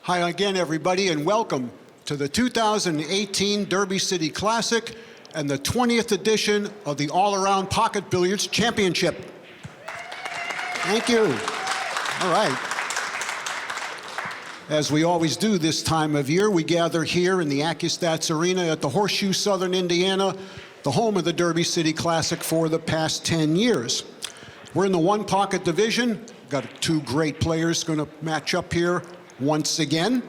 Hi again, everybody, and welcome to the 2018 Derby City Classic and the 20th edition of the All-Around Pocket Billiards Championship. Thank you. All right. As we always do this time of year, we gather here in the Accu-Stats Arena at the Horseshoe, Southern Indiana, the home of the Derby City Classic for the past 10 years. We're in the one pocket division. Got two great players going to match up here once again.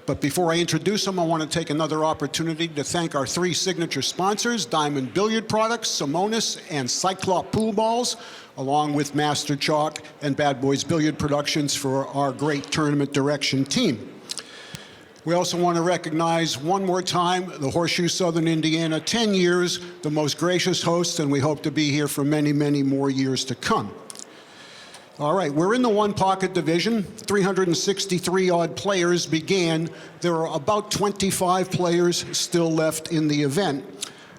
But before I introduce them, I want to take another opportunity to thank our three signature sponsors, Diamond Billiard Products, Simonis, and Cyclop Pool Balls, along with Master Chalk and Bad Boys Billiard Productions for our great tournament direction team. We also want to recognize one more time the Horseshoe Southern Indiana, 10 years, the most gracious hosts, and we hope to be here for many, many more years to come. All right, we're in the one pocket division. 363 odd players began. There are about 25 players still left in the event.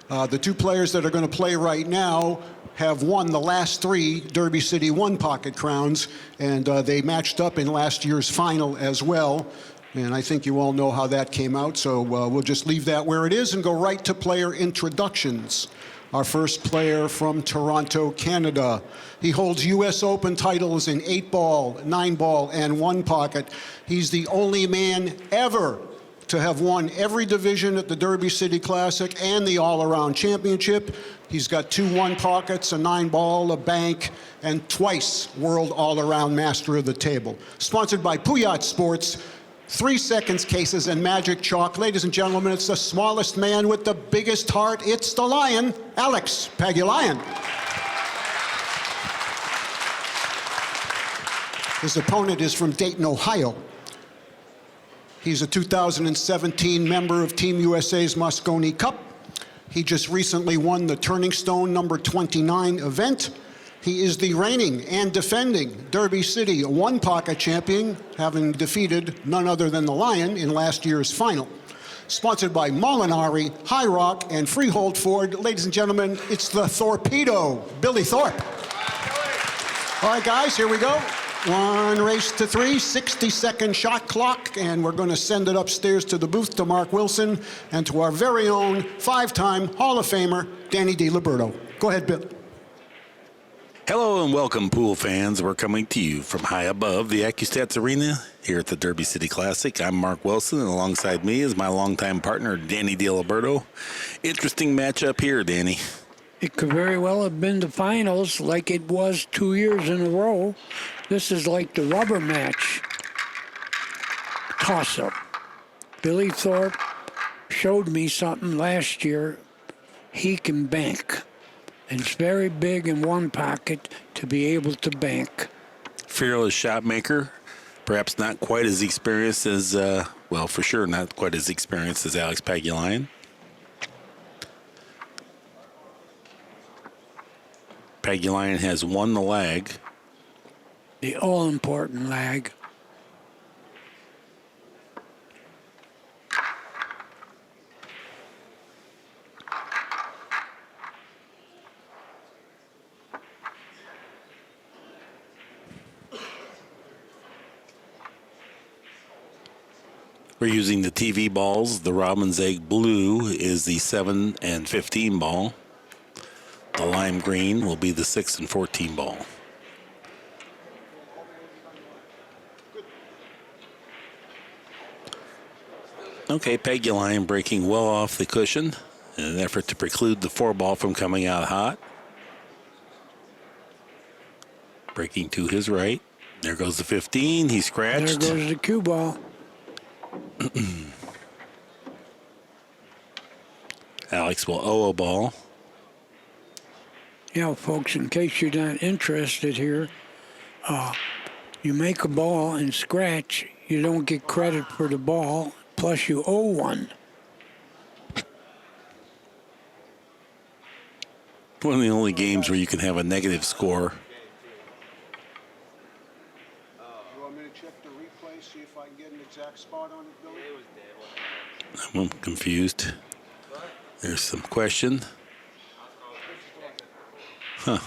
The two players that are going to play right now have won the last three Derby City one pocket crowns, and they matched up in last year's final as well. And I think you all know how that came out, so we'll just leave that where it is and go right to player introductions. Our first player from Toronto, Canada. He holds U.S. Open titles in 8-ball, 9-ball, and one pocket. He's the only man ever to have won every division at the Derby City Classic and the All-Around Championship. He's got 2 one pockets, a 9-ball, a bank, and twice World All-Around Master of the Table. Sponsored by Puyat Sports, 3 seconds cases and Magic Chalk. Ladies and gentlemen, it's the smallest man with the biggest heart. It's the Lion, Alex Pagulayan. His opponent is from Dayton, Ohio. He's a 2017 member of Team USA's Moscone Cup. He just recently won the Turning Stone number 29 event. He is the reigning and defending Derby City one pocket champion, having defeated none other than the Lion in last year's final. Sponsored by Molinari, High Rock, and Freehold Ford. Ladies and gentlemen, it's the Torpedo, Billy Thorpe. All right, guys, here we go. 1 race to 3, 60-second shot clock, and we're going to send it upstairs to the booth to Mark Wilson and to our very own 5-time Hall of Famer, Danny Diliberto. Go ahead, Bill. Hello and welcome, pool fans. We're coming to you from high above the ACCUSTATS Arena here at the Derby City Classic. I'm Mark Wilson, and alongside me is my longtime partner, Danny Diliberto. Interesting matchup here, Danny. It could very well have been the finals like it was 2 years in a row. This is like the rubber match toss-up. Billy Thorpe showed me something last year. He can bank. And it's very big in one pocket to be able to bank. Fearless shot maker, perhaps not quite as experienced as, well, for sure not quite as experienced as Alex Pagulayan. Pagulayan has won the lag. The all-important lag. We're using the TV balls. The Robin's Egg Blue is the 7 and 15 ball. The lime green will be the 6 and 14 ball. Okay, Pagulayan breaking well off the cushion in an effort to preclude the 4 ball from coming out hot. Breaking to his right. There goes the 15. He scratched. There goes the cue ball. Alex will owe a ball. Yeah, folks, in case you're not interested here, You make a ball and scratch, you don't get credit for the ball, plus you owe one. One of the only games where you can have a negative score. You want me to check the replay, see if I can get an exact spot on it, Billy? I'm confused. There's some question. Huh.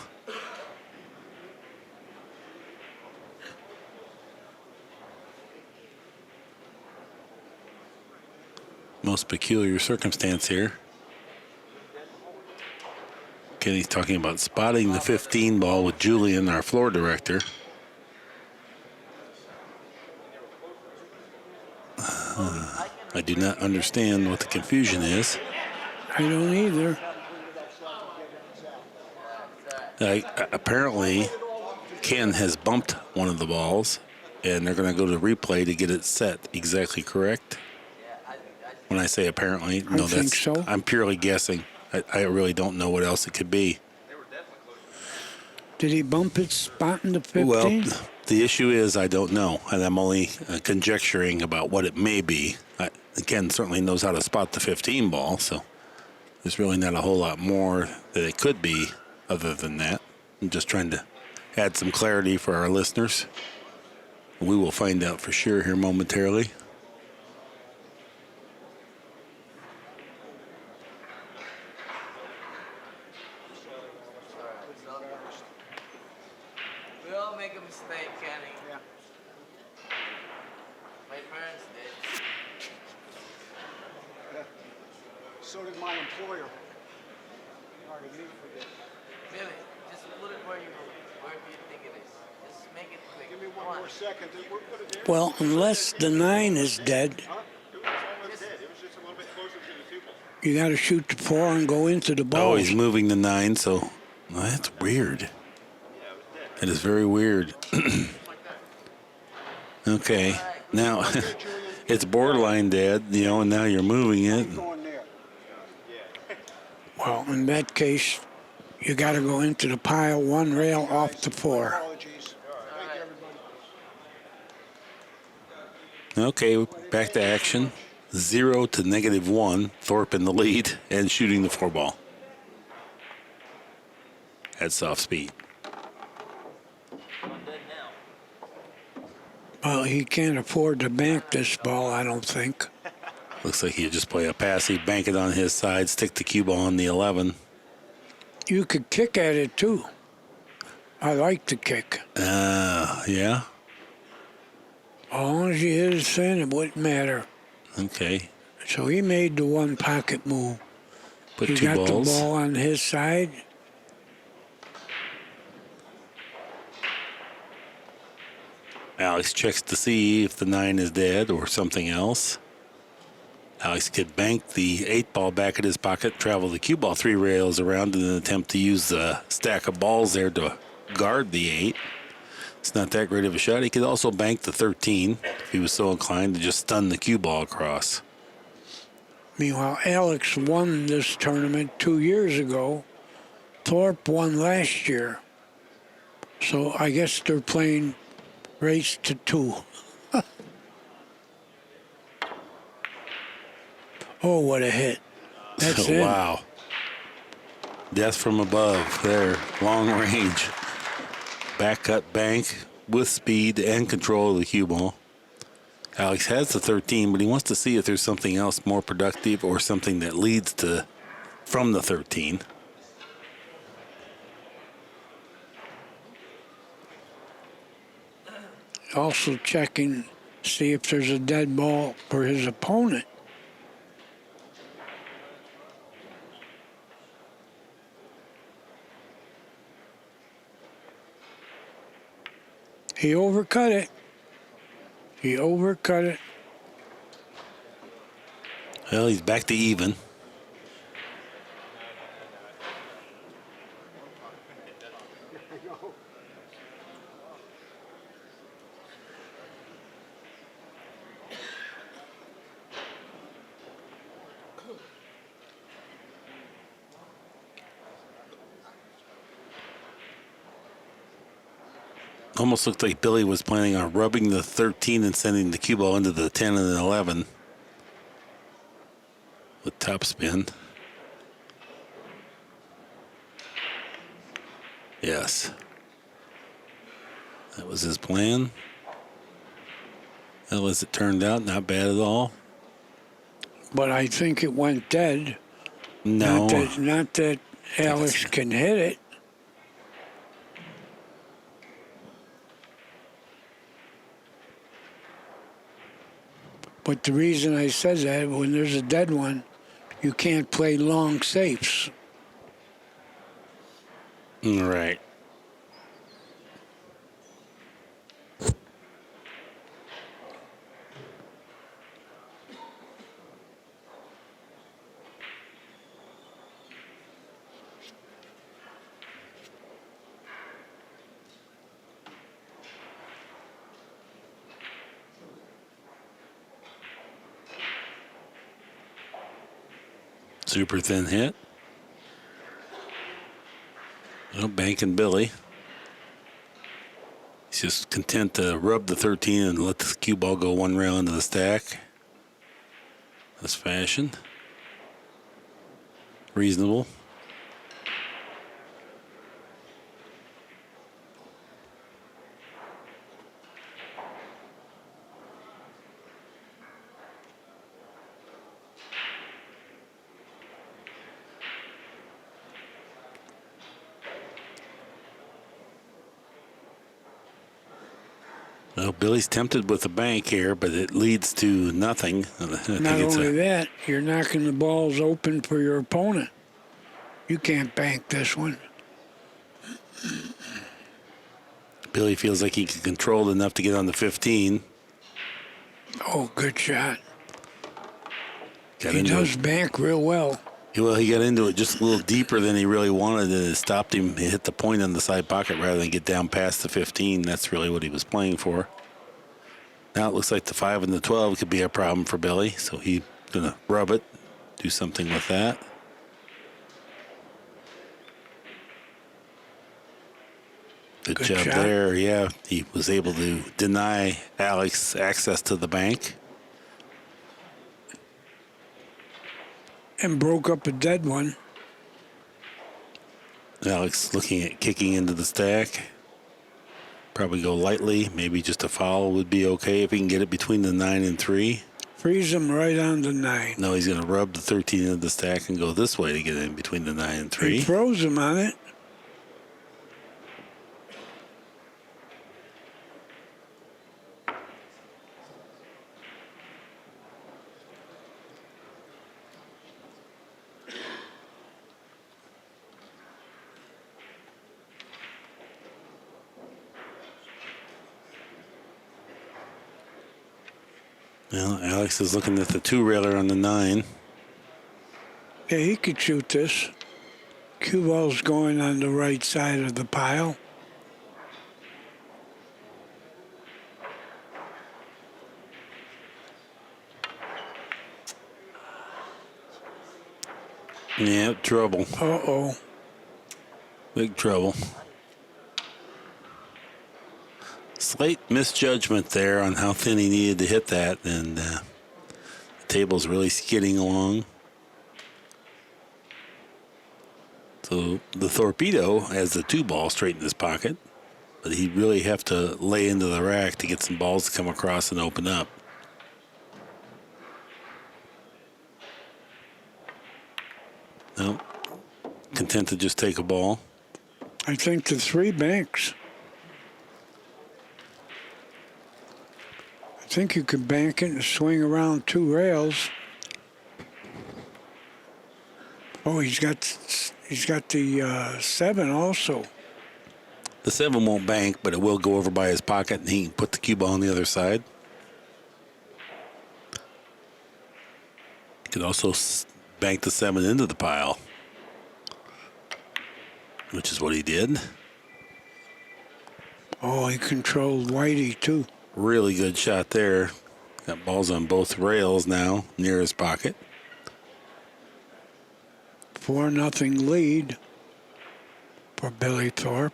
Most peculiar circumstance here. Kenny's talking about spotting the 15 ball with Julian, our floor director. I do not understand what the confusion is. I don't either. Apparently, Ken has bumped one of the balls, and they're going to go to replay to get it set exactly correct. When I say apparently, no, think so. I'm purely guessing. I really don't know what else it could be. Did he bump his spot in the 15? Well, the issue is I don't know, and I'm only conjecturing about what it may be. Ken certainly knows how to spot the 15 ball, so there's really not a whole lot more that it could be other than that. I'm just trying to add some clarity for our listeners. We will find out for sure here momentarily. We all make a mistake, Kenny. Yeah. My parents did. So did my employer. All right, me forget. Billy, just put it where you think it is. Just make it quick. Give me Come one on. more second. We'll put it there. Well, unless the 9 is dead, It was almost dead. It was just a little bit closer to the 2 ball. you got to shoot the 4 and go into the ball. Oh, he's moving the 9, so well, that's weird. It is very weird. Okay, now it's borderline dead, and now you're moving it. Going there. Well, in that case, you got to go into the pile 1 rail off the 4. Apologies. Thank you, everybody. Okay, back to action. 0 to -1. Thorpe in the lead and shooting the 4 ball at soft speed. Well, he can't afford to bank this ball, I don't think. Looks like he'll just play a passive, bank it on his side, stick the cue ball on the 11. You could kick at it, too. I like the kick. Yeah. As long as you hit it thin, it wouldn't matter. Okay. So he made the 1 pocket move. Put He 2 got balls. the ball on his side. Alex checks to see if the 9 is dead or something else. Alex could bank the 8 ball back at his pocket, travel the cue ball 3 rails around in an attempt to use the stack of balls there to guard the 8. It's not that great of a shot. He could also bank the 13 if he was so inclined to just stun the cue ball across. Meanwhile, Alex won this tournament 2 years ago. Thorpe won last year. So I guess they're playing race to 2. Oh, what a hit. That's it. Wow. Death from above there. Long range. Back cut bank with speed and control of the cue ball. Alex has the 13, but he wants to see if there's something else more productive or something that leads to from the 13. Also checking, see if there's a dead ball for his opponent. He overcut it. He overcut it. Well, he's back to even. Almost looked like Billy was planning on rubbing the 13 and sending the cue ball into the 10 and 11 with topspin. Yes. That was his plan. Well, as it turned out, not bad at all. But I think it went dead. No. Not that Alex can hit it. But the reason I said that, when there's a dead one, you can't play long safes. Right. Super thin hit. No banking Billy. He's just content to rub the 13 and let the cue ball go one rail into the stack. This fashion. Reasonable. Well, Billy's tempted with the bank here, but it leads to nothing. Not only that, you're knocking the balls open for your opponent. You can't bank this one. Billy feels like he can control it enough to get on the 15. Oh, good shot. Got He does bank real well. Well, he got into it just a little deeper than he really wanted, and it stopped him. He hit the point on the side pocket rather than get down past the 15. That's really what he was playing for. Now it looks like the 5 and the 12 could be a problem for Billy, so he's going to rub it, do something with that. Good job there. Yeah, he was able to deny Alex access to the bank. And broke up a dead one. Alex looking at kicking into the stack. Probably go lightly. Maybe just a foul would be okay if he can get it between the 9 and 3. Freeze him right on the 9. No, he's going to rub the 13 into the stack and go this way to get in between the 9 and 3. He throws him on it. Well, Alex is looking at the 2-railer on the 9. Yeah, he could shoot this. Cue ball's going on the right side of the pile. Yeah, trouble. Uh-oh. Big trouble. Slight misjudgment there on how thin he needed to hit that, and the table's really skidding along. So the Torpedo has the 2 ball straight in his pocket, but he'd really have to lay into the rack to get some balls to come across and open up. No, content to just take a ball. I think the 3 banks. I think you could bank it and swing around 2 rails. Oh, he's got the 7 also. The 7 won't bank, but it will go over by his pocket, and he can put the cue ball on the other side. He could also bank the 7 into the pile, which is what he did. Oh, he controlled Whitey, too. Really good shot there. Got balls on both rails now, near his pocket. 4-0 lead for Billy Thorpe.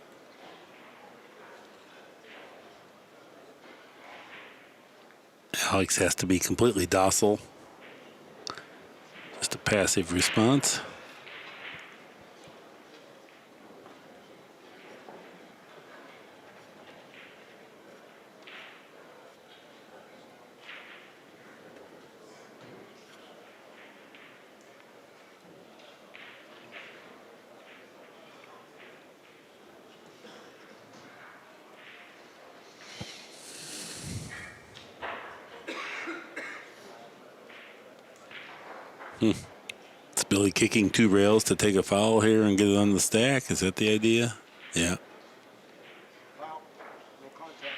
Alex has to be completely docile. Just a passive response. It's Billy kicking 2 rails to take a foul here and get it on the stack. Is that the idea? Yeah. Foul. No contact.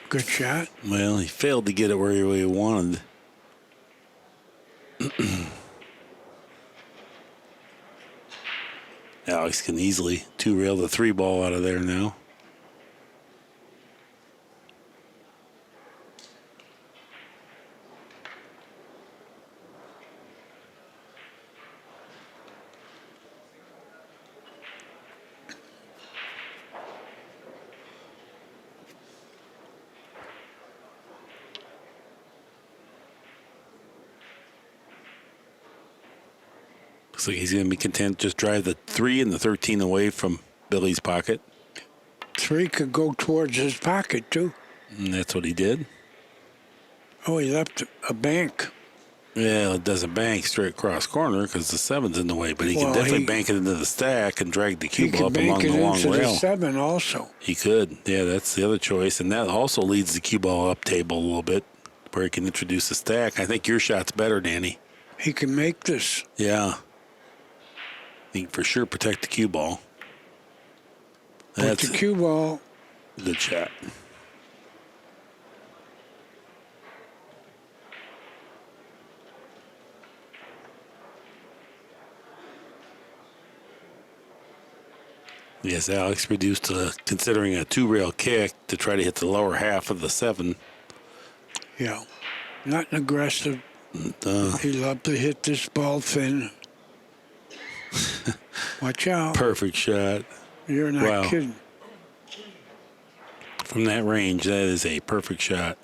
Good shot. Well, he failed to get it where he wanted. Alex can easily 2-rail the 3 ball out of there now. Looks like he's going to be content to just drive the 3 and the 13 away from Billy's pocket. 3 could go towards his pocket, too. And that's what he did. Oh, he left a bank. Yeah, it doesn't bank straight across corner because the 7's in the way, but he can Well, definitely bank it into the stack and drag the He cube could up bank along it the long into the rail. 7 also. He could. Yeah, that's the other choice. And that also leads the cue ball up table a little bit where he can introduce a stack. I think your shot's better, Danny. He can make this. Yeah. He can for sure protect the cue ball. But That's the cue ball, a good shot. Yes, Alex reduced to considering a 2-rail kick to try to hit the lower half of the 7. yeah, not an aggressive. He loved to hit this ball thin. Watch out. Perfect shot. You're not Wow. kidding. From that range, that is a perfect shot.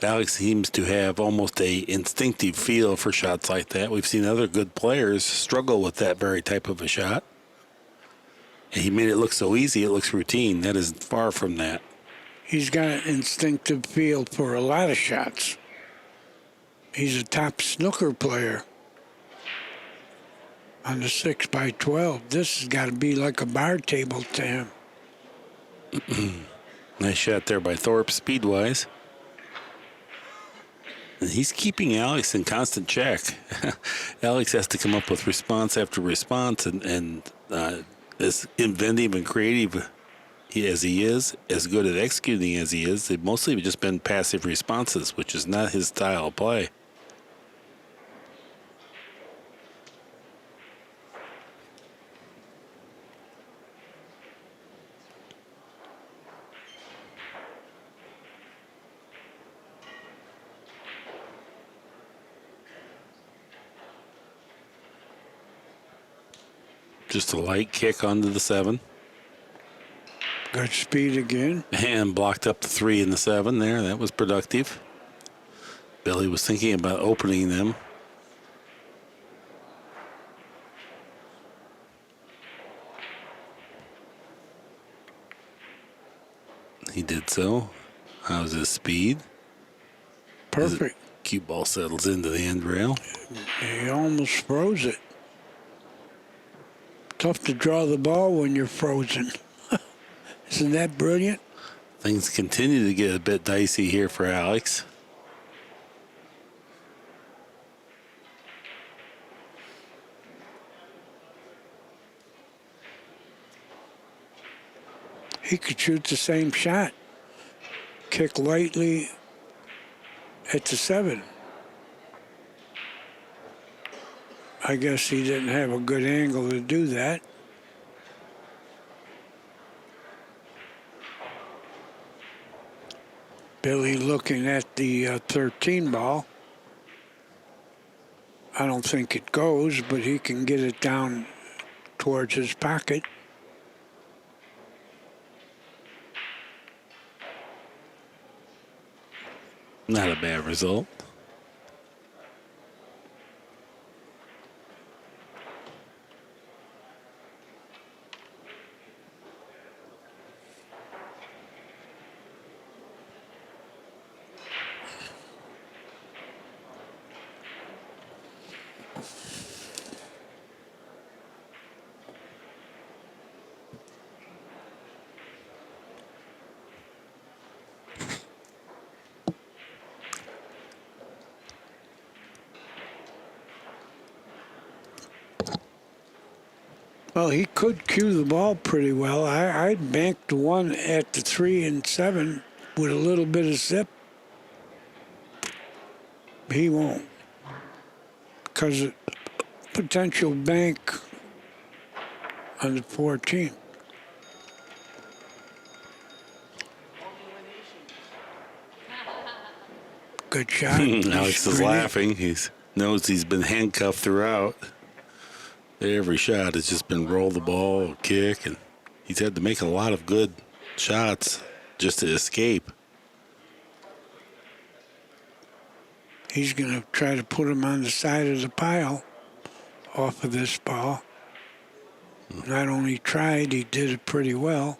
Alex seems to have almost a instinctive feel for shots like that. We've seen other good players struggle with that very type of a shot. And he made it look so easy, it looks routine. That is far from that. He's got an instinctive feel for a lot of shots. He's a top snooker player. On the 6x12, this has got to be like a bar table to him. Nice shot there by Thorpe, speed-wise. And he's keeping Alex in constant check. Alex has to come up with response after response, and as inventive and creative as he is, as good at executing as he is, they've mostly just been passive responses, which is not his style of play. Just a light kick onto the 7. Good speed again. And blocked up the 3 and the 7 there. That was productive. Billy was thinking about opening them. He did so. How's his speed? Perfect. Cue ball settles into the end rail. He almost froze it. Tough to draw the ball when you're frozen. Isn't that brilliant? Things continue to get a bit dicey here for Alex. He could shoot the same shot. Kick lightly at the 7. I guess he didn't have a good angle to do that. Billy looking at the 13 ball. I don't think it goes, but he can get it down towards his pocket. Not a bad result. Well, he could cue the ball pretty well. I'd bank the one at the 3 and 7 with a little bit of zip. He won't, because potential bank on the 14. Good shot. Alex is laughing. He knows he's been handcuffed throughout. Every shot has just been roll the ball, kick, and he's had to make a lot of good shots just to escape. He's going to try to put him on the side of the pile off of this ball. Not only tried, he did it pretty well.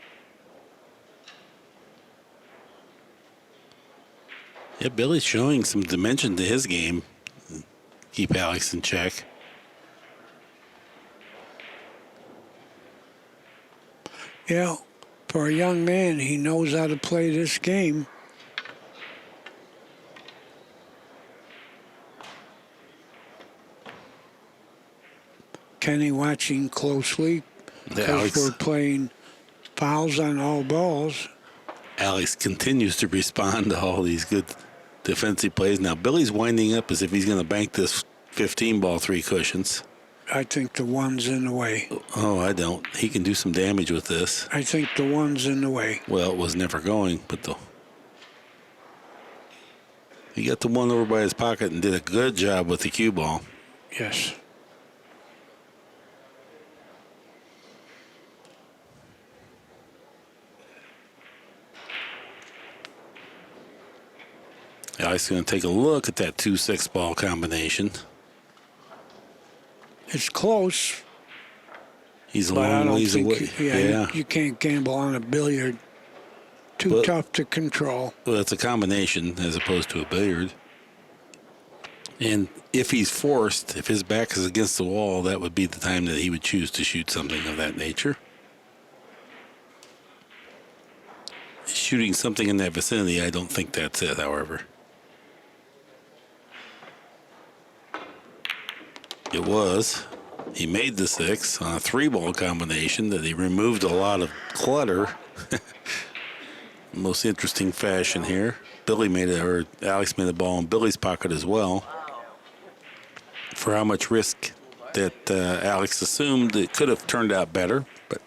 Yeah, Billy's showing some dimension to his game. Keep Alex in check. Yeah, for a young man, he knows how to play this game. Kenny watching closely because we're playing fouls on all balls. Alex continues to respond to all these good defensive plays. Now, Billy's winding up as if he's going to bank this 15 ball 3 cushions. I think the one's in the way. Oh, I don't. He can do some damage with this. I think the one's in the way. Well, it was never going, but he got the one over by his pocket and did a good job with the cue ball. Yes. Alex is going to take a look at that 2-6 ball combination. It's close. He's a but I long don't ways think, away. yeah, you can't gamble on a billiard. Too tough to control. Well, it's a combination as opposed to a billiard. And if he's forced, if his back is against the wall, that would be the time that he would choose to shoot something of that nature. Shooting something in that vicinity, I don't think that's it, however. It was. He made the 6 on a 3-ball combination that he removed a lot of clutter. Most interesting fashion here. Alex made a ball in Billy's pocket as well. For how much risk that Alex assumed, it could have turned out better, but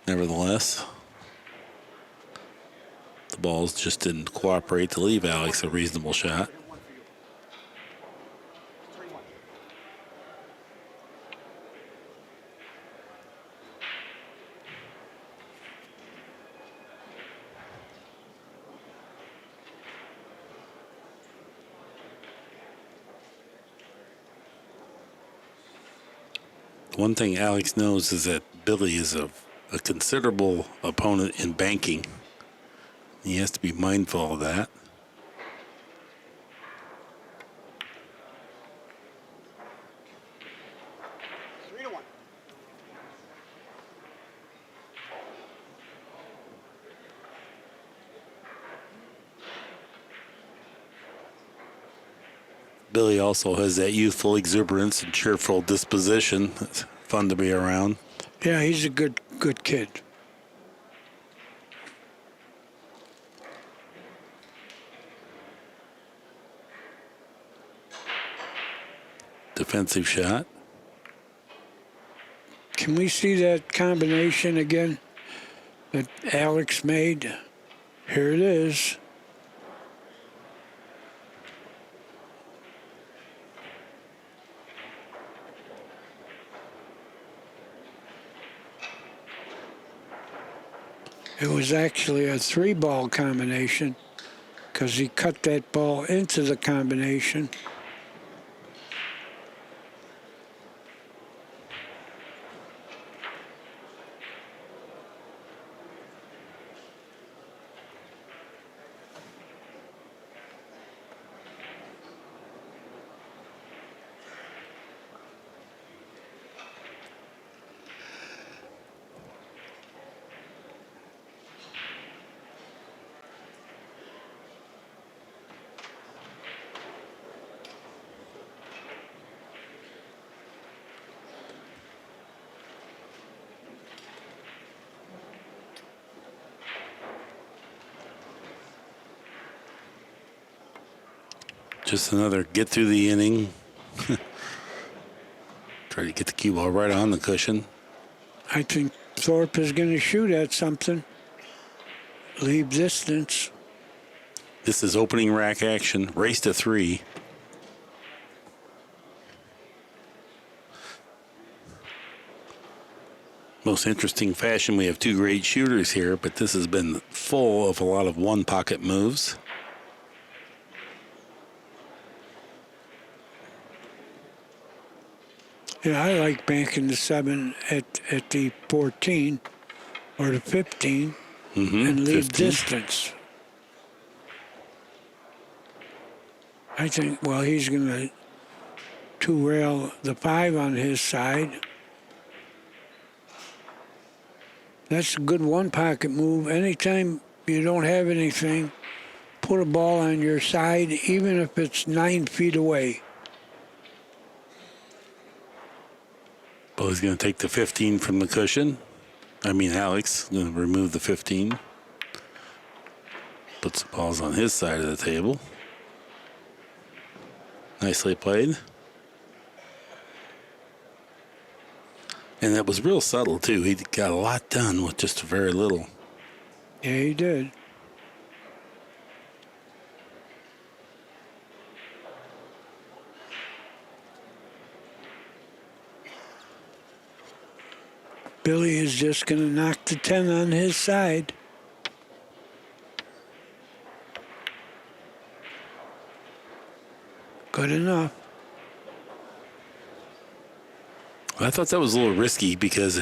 nevertheless, the balls just didn't cooperate to leave Alex a reasonable shot. One thing Alex knows is that Billy is a considerable opponent in banking. He has to be mindful of that. Billy also has that youthful exuberance and cheerful disposition. It's fun to be around. Yeah, he's a good kid. Defensive shot. Can we see that combination again that Alex made? Here it is. It was actually a 3-ball combination because he cut that ball into the combination. Just another get through the inning. Try to get the cue ball right on the cushion. I think Thorpe is going to shoot at something. Leave distance. This is opening rack action. Race to 3. Most interesting fashion. We have 2 great shooters here, but this has been full of a lot of one pocket moves. Yeah, I like banking the 7 at the 14 or the 15 and leave 15. distance. I think, well, he's going to two-rail the 5 on his side. That's a good one-pocket move. Anytime you don't have anything, put a ball on your side, even if it's 9 feet away. Well, he's going to take the 15 from the cushion. Alex is going to remove the 15. Puts the balls on his side of the table. Nicely played. And that was real subtle, too. He got a lot done with just very little. Yeah, he did. Billy is just going to knock the 10 on his side. Good enough. I thought that was a little risky because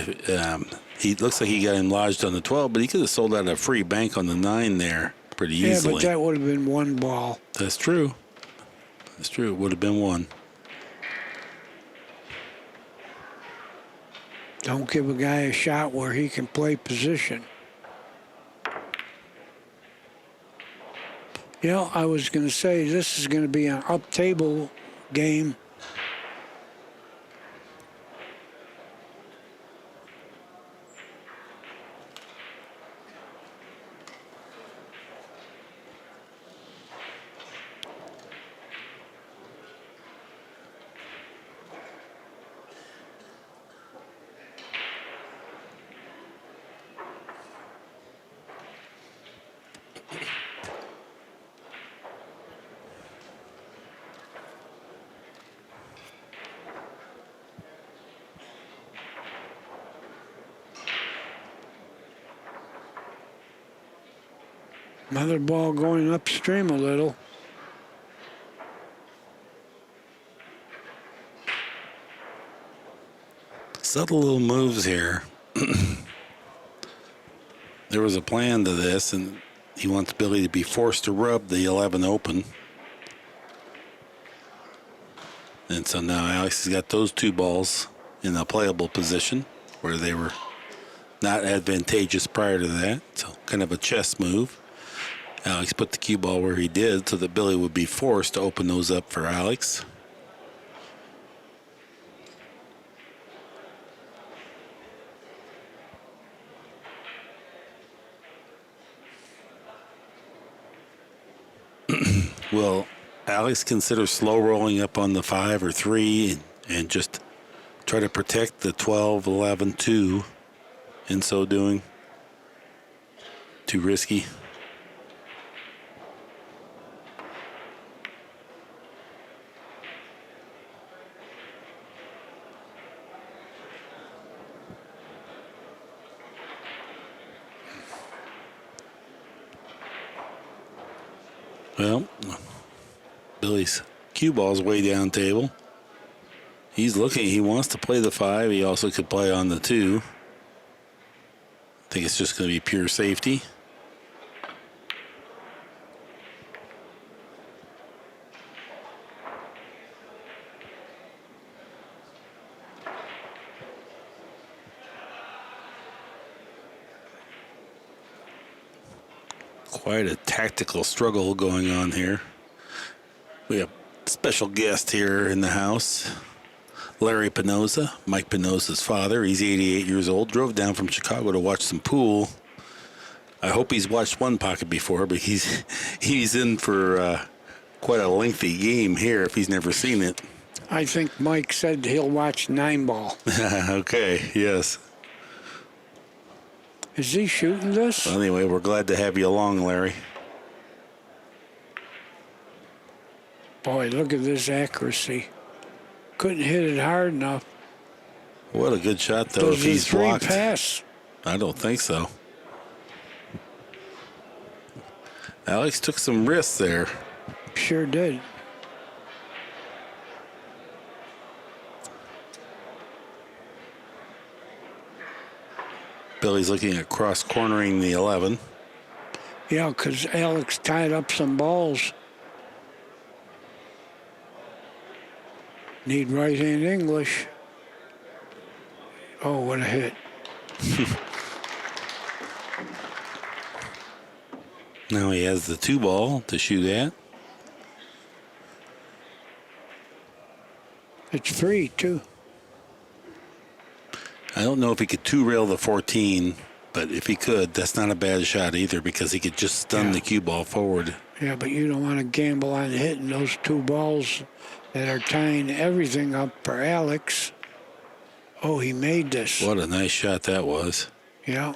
he looks like he got him lodged on the 12, but he could have sold out a free bank on the 9 there pretty easily. Yeah, but that would have been one ball. That's true. That's true. It would have been one. Don't give a guy a shot where he can play position. I was going to say this is going to be an up-table game. Another ball going upstream a little. Subtle little moves here. There was a plan to this, and he wants Billy to be forced to rub the 11 open. And so now Alex has got those 2 balls in a playable position where they were not advantageous prior to that. So kind of a chess move. Alex put the cue ball where he did so that Billy would be forced to open those up for Alex. Will Alex consider slow rolling up on the 5 or 3 and just try to protect the 12, 11, 2 in so doing? Too risky? Well, Billy's cue ball's way down table. He's looking. He wants to play the 5. He also could play on the 2. I think it's just going to be pure safety. Quite a tactical struggle going on here. We have a special guest here in the house, Larry Pinoza, Mike Pinoza's father. He's 88 years old, drove down from Chicago to watch some pool. I hope he's watched one pocket before, but he's in for quite a lengthy game here if he's never seen it. I think Mike said he'll watch 9 ball. Okay, yes. Is he shooting this? Well, anyway, we're glad to have you along, Larry. Boy, look at this accuracy. Couldn't hit it hard enough. What a good shot, though, if Does the he's 3 blocked. pass? I don't think so. Alex took some risks there. Sure did. Billy's looking at cross-cornering the 11. Yeah, because Alex tied up some balls. Need right-hand English. Oh, what a hit. Now he has the 2 ball to shoot at. It's free, too. I don't know if he could 2-rail the 14, but if he could, that's not a bad shot either because he could just stun the cue ball forward. Yeah, but you don't want to gamble on hitting those 2 balls that are tying everything up for Alex. Oh, he made this. What a nice shot that was. Yeah.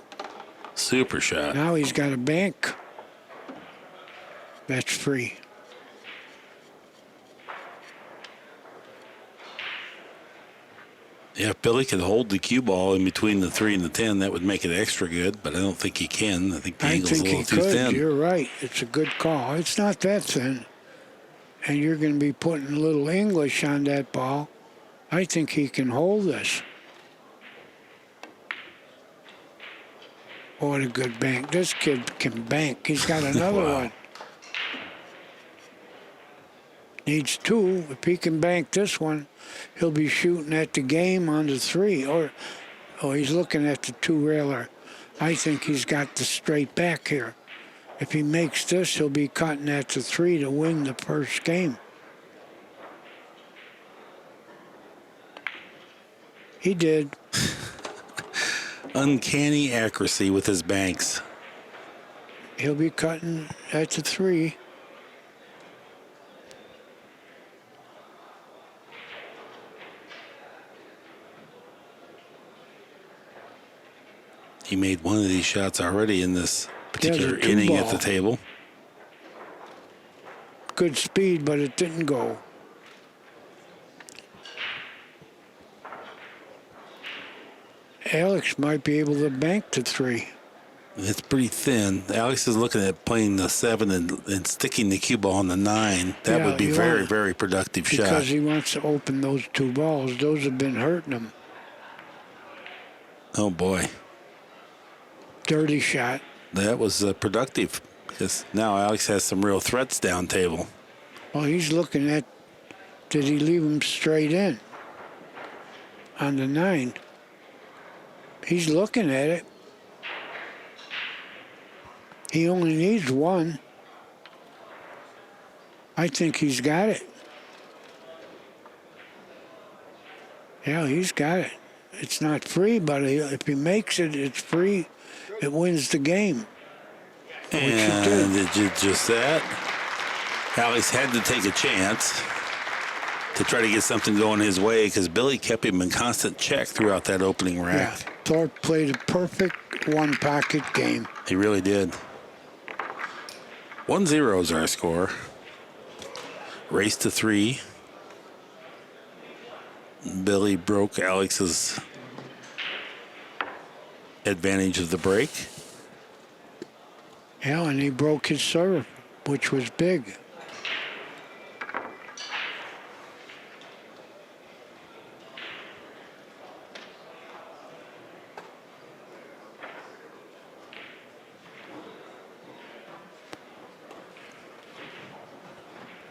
Super shot. Now he's got a bank. That's free. Yeah, if Billy could hold the cue ball in between the 3 and the 10, that would make it extra good, but I don't think he can. I think the angle's a little too thin. You're right. It's a good call. It's not that thin. And you're going to be putting a little English on that ball. I think he can hold this. What a good bank. This kid can bank. He's got another Wow. one. Needs 2. If he can bank this one, he'll be shooting at the game on the 3. He's looking at the 2-railer. I think he's got the straight back here. If he makes this, he'll be cutting at the 3 to win the first game. He did. Uncanny accuracy with his banks. He'll be cutting at the 3. He made one of these shots already in this particular two inning at ball. the table. Good speed, but it didn't go. Alex might be able to bank to 3. It's pretty thin. Alex is looking at playing the 7 and sticking the cue ball on the 9. That Yeah, would be you very, want- very productive Because shot. he wants to open those 2 balls. Those have been hurting him. Oh, boy. Dirty shot. That was productive because now Alex has some real threats down table. Well, he's looking at, did he leave him straight in on the 9? He's looking at it. He only needs 1. I think he's got it. Yeah, he's got it. It's not free, but if he makes it, it's free. It wins the game. And it did just that. Alex had to take a chance to try to get something going his way because Billy kept him in constant check throughout that opening Yeah, rack. Thorpe played a perfect one-pocket game. He really did. 1-0 is our score. Race to 3. Billy broke Alex's advantage of the break. Yeah, and he broke his serve. which was big.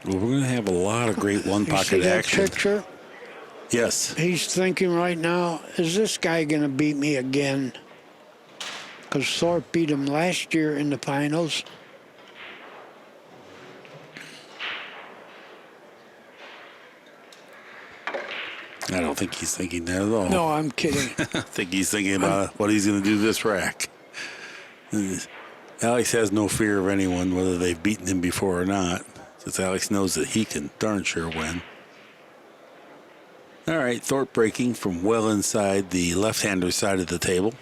Well, we're going to have a lot of great You see one-pocket that action. picture? Yes. He's thinking right now, is this guy going to beat me again? Because Thorpe beat him last year in the finals. I don't think he's thinking that at all. No, I'm kidding. I think he's thinking about what he's going to do to this rack. Alex has no fear of anyone, whether they've beaten him before or not, since Alex knows that he can darn sure win. All right, Thorpe breaking from well inside the left-hander side of the table.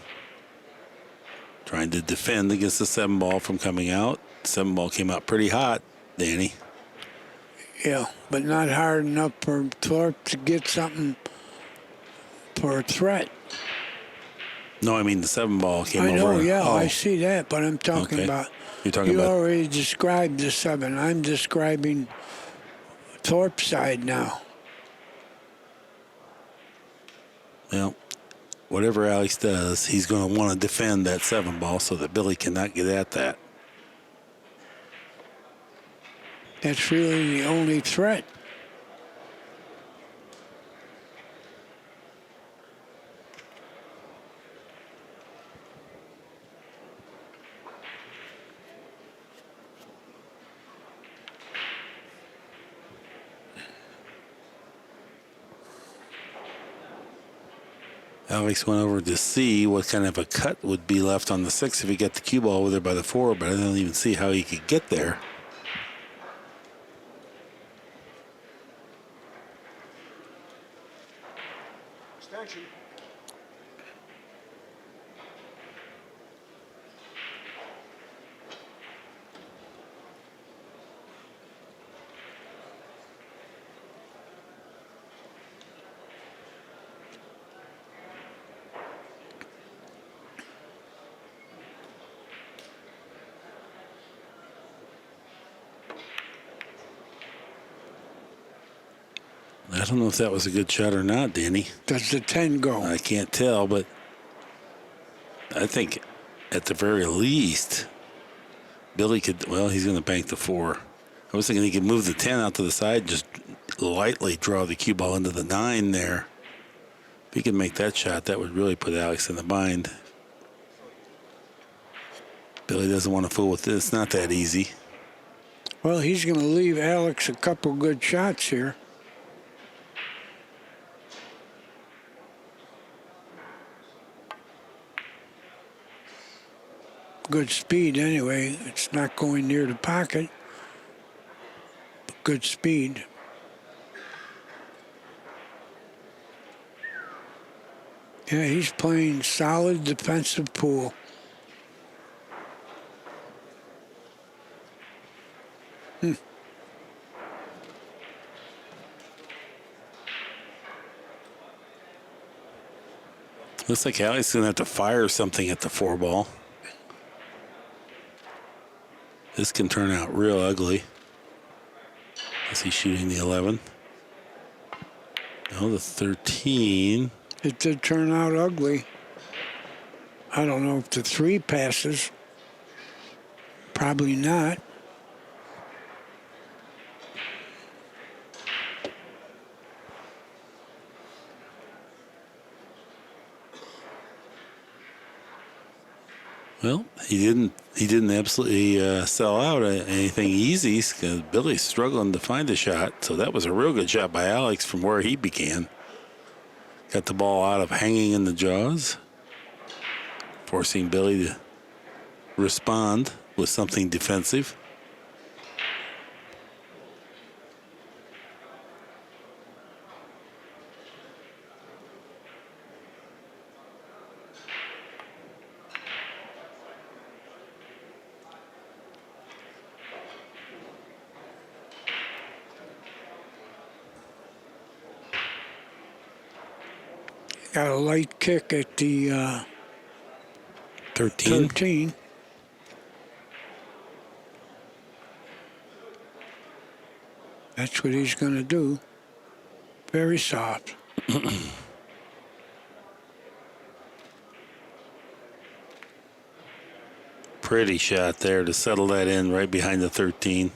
Trying to defend against the 7-ball from coming out. 7-ball came out pretty hot, Danny. Yeah, but not hard enough for Thorpe to get something for a threat. No, I mean the 7-ball came I know, over. yeah, Oh, I see that, but I'm talking Okay. about. You're talking you about- already described the 7. I'm describing Thorpe's side now. Well, whatever Alex does, he's going to want to defend that 7-ball so that Billy cannot get at that. That's really the only threat. Alex went over to see what kind of a cut would be left on the 6 if he got the cue ball over there by the 4, but I don't even see how he could get there. Extension. I don't know if that was a good shot or not, Danny. Does the 10 go? I can't tell, but I think at the very least, Billy could, well, he's going to bank the 4. I was thinking he could move the 10 out to the side, just lightly draw the cue ball into the 9 there. If he could make that shot, that would really put Alex in the bind. Billy doesn't want to fool with this. It's not that easy. Well, he's going to leave Alex a couple good shots here. Good speed anyway. It's not going near the pocket. But good speed. Yeah, he's playing solid defensive pool. Looks like Alex is going to have to fire something at the 4-ball. This can turn out real ugly. Is he shooting the 11? No, the 13. It did turn out ugly. I don't know if the 3 passes. Probably not. Well, he didn't absolutely sell out anything easy because Billy's struggling to find a shot. So that was a real good shot by Alex from where he began. Got the ball out of hanging in the jaws, forcing Billy to respond with something defensive. Got a light kick at the 13. 13. That's what he's going to do. Very soft. Pretty shot there to settle that in right behind the 13.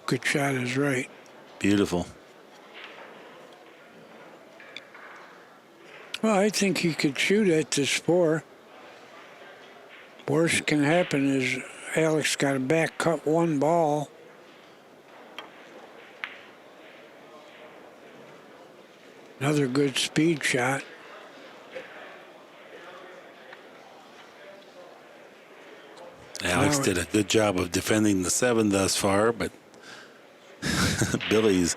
Good shot is right. Beautiful. Well, I think he could shoot at this 4. Worst can happen is Alex got a back cut 1 ball. Another good speed shot. Alex did a good job of defending the 7 thus far, but Billy's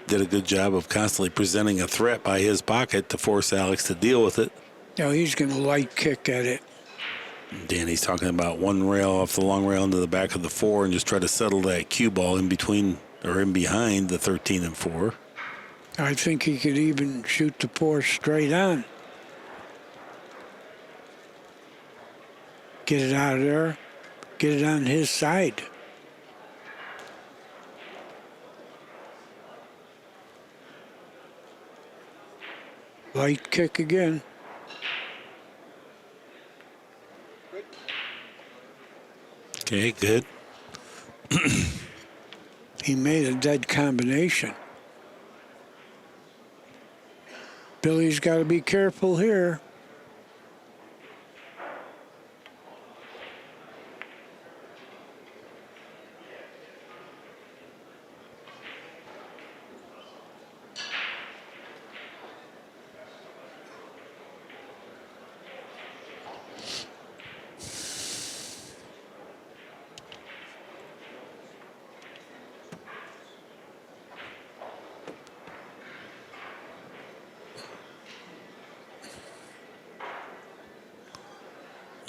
did a good job of constantly presenting a threat by his pocket to force Alex to deal with it. Now he's going to light kick at it. Danny's talking about one rail off the long rail into the back of the 4 and just try to settle that cue ball in between or in behind the 13 and 4. I think he could even shoot the 4 straight on. Get it out of there. Get it on his side. Light kick again. Okay, good. He made a dead combination. Billy's got to be careful here.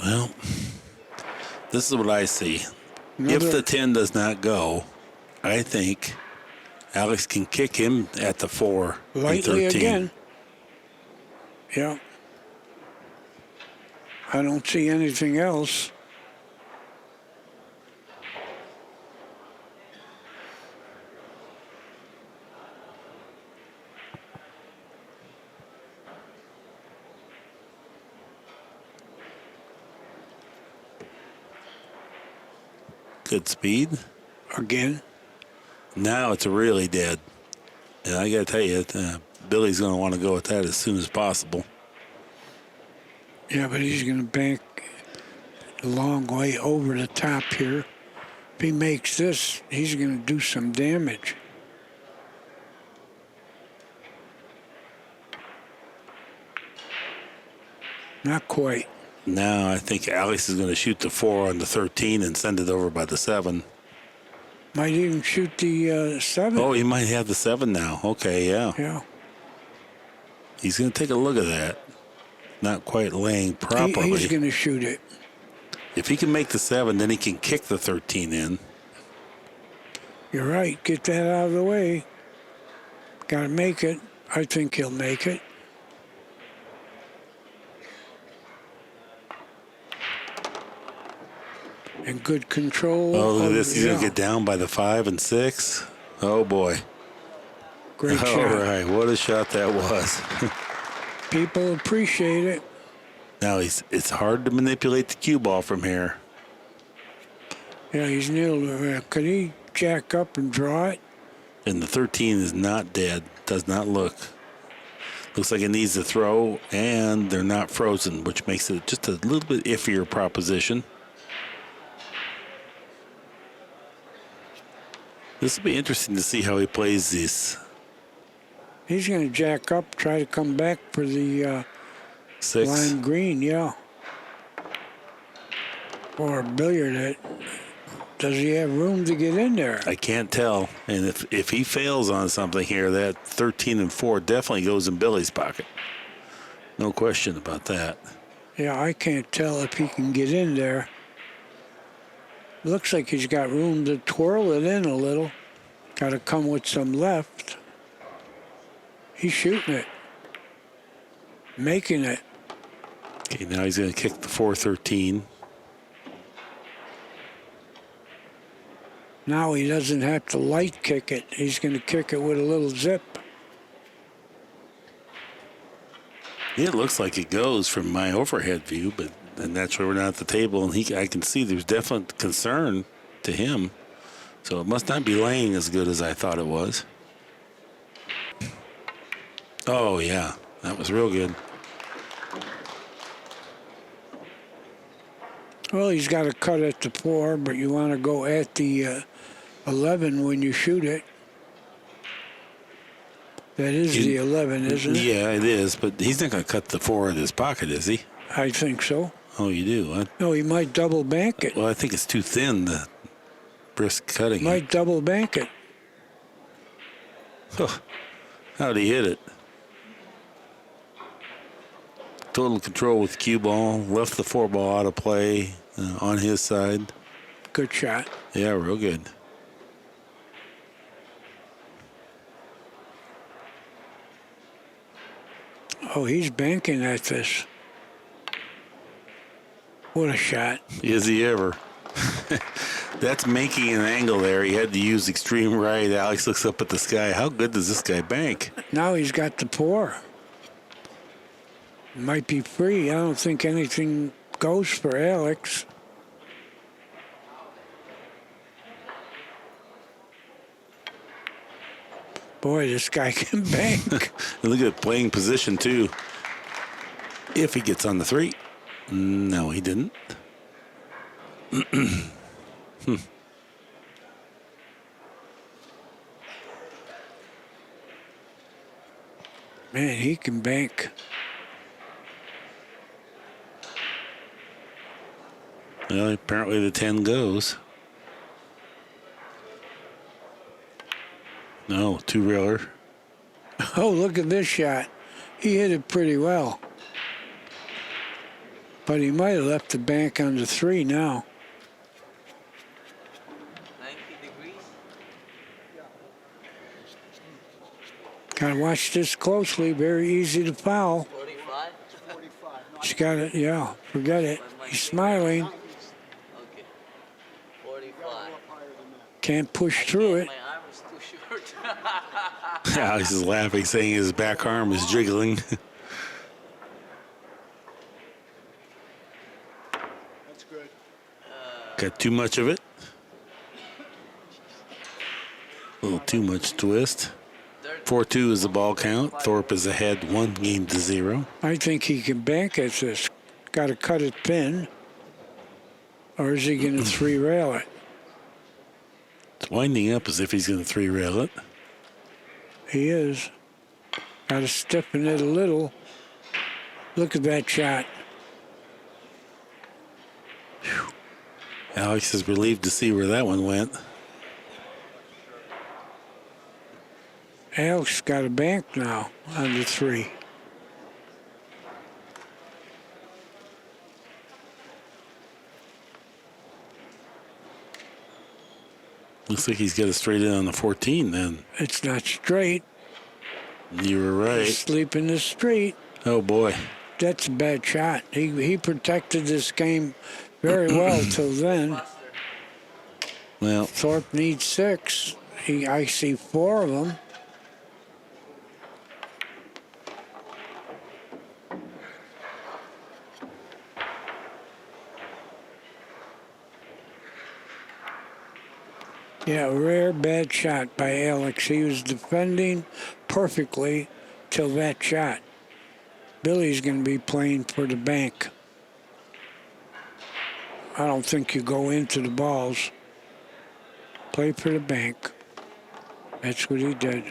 Well, this is what I see. Another- If the 10 does not go, I think Alex can kick him at the 4 and Lightly 13. again. Yeah. I don't see anything else. Good speed. Again. Now it's really dead. And I got to tell you, Billy's going to want to go with that as soon as possible. Yeah, but he's going to bank a long way over the top here. If he makes this, he's going to do some damage. Not quite. Now I think Alex is going to shoot the 4 on the 13 and send it over by the 7. Might even shoot the 7. Oh, he might have the 7 now. Okay, yeah. Yeah. He's going to take a look at that. Not quite laying properly. He's going to shoot it. If he can make the 7, then he can kick the 13 in. You're right. Get that out of the way. Got to make it. I think he'll make it. And good control. Oh, look at this. He's going yeah. to get down by the 5 and 6. Oh, boy. Great All shot. right. What a shot that was. People appreciate it. Now, it's hard to manipulate the cue ball from here. Yeah, he's nailed it. Could he jack up and draw it? And the 13 is not dead. Does not look. Looks like it needs to throw, and they're not frozen, which makes it just a little bit iffier proposition. This will be interesting to see how he plays this. He's going to jack up, try to come back for the 6. lime green, yeah. Or billiard it. Does he have room to get in there? I can't tell. And if he fails on something here, that 13 and 4 definitely goes in Billy's pocket. No question about that. Yeah, I can't tell if he can get in there. Looks like he's got room to twirl it in a little. Got to come with some left. He's shooting it. Making it. Okay, now he's going to kick the 4-13. Now he doesn't have to light kick it. He's going to kick it with a little zip. It looks like it goes from my overhead view, but and naturally we're not at the table, and I can see there's definite concern to him. So it must not be laying as good as I thought it was. Oh, yeah. That was real good. Well, he's got to cut at the 4, but you want to go at the 11 when you shoot it. That is the 11, isn't it? Yeah, it is, but he's not going to cut the 4 out of his pocket, is he? I think so. Oh, you do? No, he might double bank it. Well, I think it's too thin, the brisk cutting. Might double bank it. Oh, how'd he hit it? Total control with the cue ball. Left the 4 ball out of play on his side. Good shot. Yeah, real good. Oh, he's banking at this. What a shot. Is he ever? That's making an angle there. He had to use extreme right. Alex looks up at the sky. How good does this guy bank? Now he's got the 4. Might be free. I don't think anything goes for Alex. Boy, this guy can bank. Look at playing position, too. If he gets on the 3. No, he didn't. Man, he can bank. Well, apparently the 10 goes. No, 2-railer. Oh, look at this shot. He hit it pretty well. But he might have left the bank on the 3 now. 90 degrees. Gotta watch this closely. Very easy to foul. 45. He's got it. Yeah, forget it. He's smiling. Okay. 45. Can't push through it. My arm is too short. Alex is laughing, saying his back arm is jiggling. That's good. Got too much of it. A little too much twist. 4-2 is the ball count. Thorpe is ahead 1-0. I think he can bank at this. Got to cut it thin. Or is he going to 3-rail it? It's winding up as if he's going to 3-rail it. He is. Got to stiffen it a little. Look at that shot. Alex is relieved to see where that one went. Alex got a bank now on the 3. Looks like he's got it straight in on the 14 then. It's not straight. You were right. He's sleeping the street. Oh, boy. That's a bad shot. He protected this game very well till then. Well, Thorpe needs 6. I see 4 of them. Yeah, rare bad shot by Alex. He was defending perfectly till that shot. Billy's going to be playing for the bank. I don't think you go into the balls. Play for the bank. That's what he did.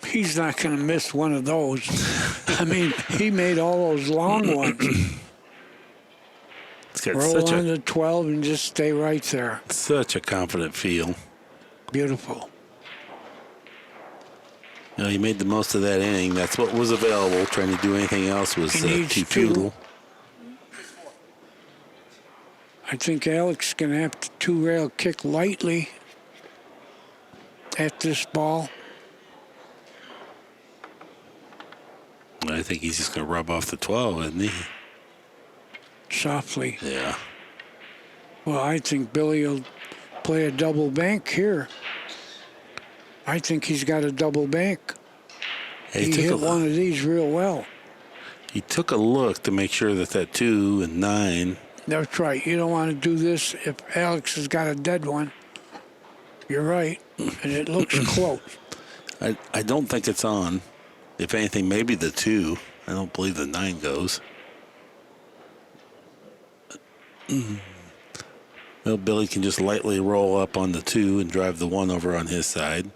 He's not going to miss one of those. I mean, he made all those long ones. it's got Roll on to 12 and just stay right there. such a confident feel. Beautiful. You know, he made the most of that inning. That's what was available. Trying to do anything else was He needs too to. futile. I think Alex is going to have to 2-rail kick lightly. at this ball. I think he's just going to rub off the 12, isn't he? Softly. Yeah. Well, I think Billy will play a double bank here. I think he's got a double bank. He hit one of these real well. He took a look to make sure that 2 and 9. That's right. You don't want to do this if Alex has got a dead one. You're right. And it looks close. I don't think it's on. If anything, maybe the 2. I don't believe the 9 goes. Well, Billy can just lightly roll up on the 2 and drive the 1 over on his side.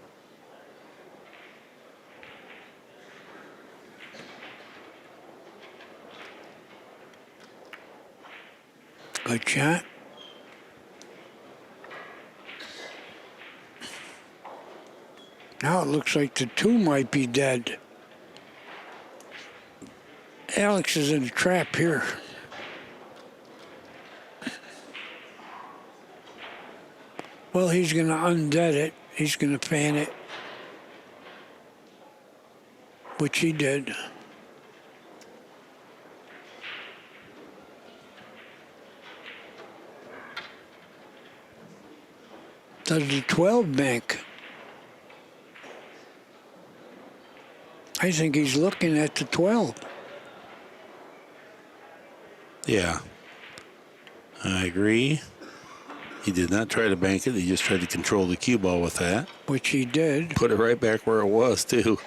Good shot. Now it looks like the 2 might be dead. Alex is in a trap here. Well, he's going to undead it. He's going to fan it, which he did. Does the 12 bank? I think he's looking at the 12. Yeah. I agree. He did not try to bank it. He just tried to control the cue ball with that. Which he did. Put it right back where it was, too.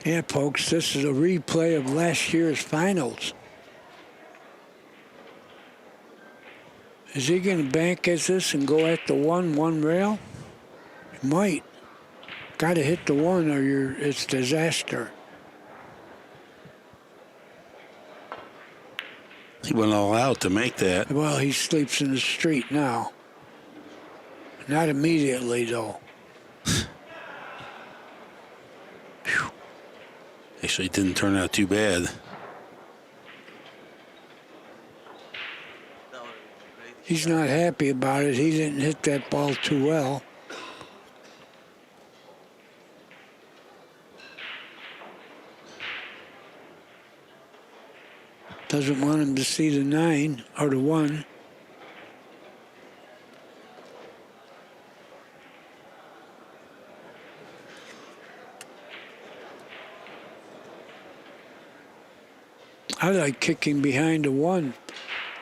Yeah, folks, this is a replay of last year's finals. Is he going to bank at this and go at the 1 rail? He might. Got to hit the 1 or it's disaster. He went all out to make that. Well, he sleeps in the street now. Not immediately, though. Actually, it didn't turn out too bad. That would have been great. He's not happy about it. He didn't hit that ball too well. Doesn't want him to see the 9 or the 1. I like kicking behind the 1